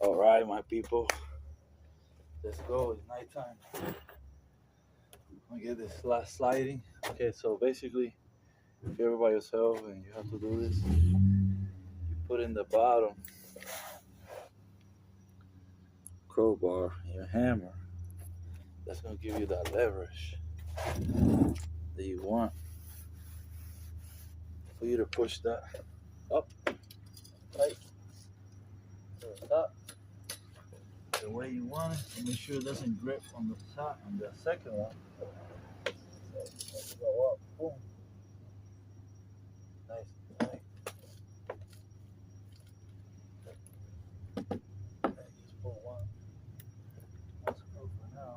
All right, my people, let's go. It's nighttime. I'm gonna get this last sliding. Okay, so basically, if you're by yourself and you have to do this, you put in the bottom crowbar and your hammer. That's gonna give you that leverage that you want for you to push that up, right, to the top, the way you want it. And make sure it doesn't grip on the top on the second one. So go up, boom, nice and tight. And just pull one screw for now.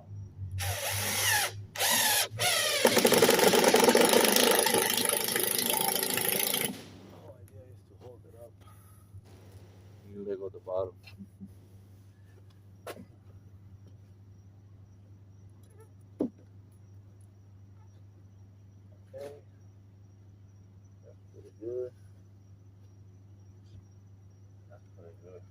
The whole idea is to hold it up. You let go at the bottom. Okay, that's pretty good. That's pretty good.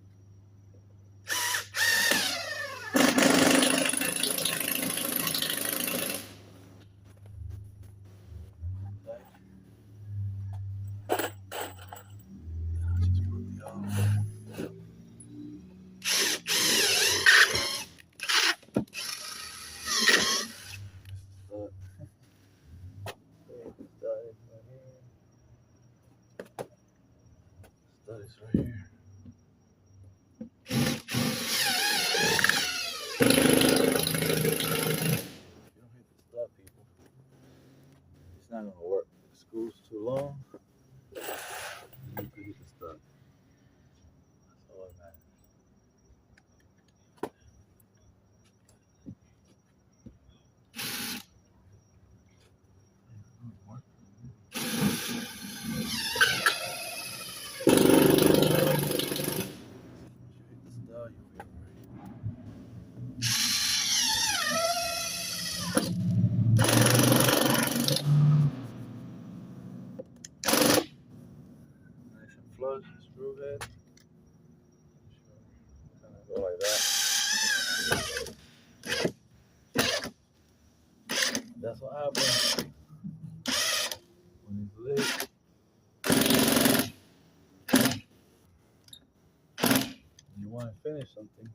Okay. Just put the stud. Okay, the stud is right here. Stud is right here. If you don't hit the stud, people, it's not gonna work. The screw's too long. You need to hit the stud. That's all that matters. Nice and flush, screw head. Kind of go like that. That's what happens when it's lit. You want to finish something,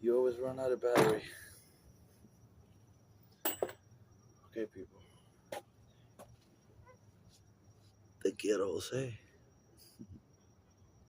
you always run out of battery. Okay, people. Te quiero, Jose.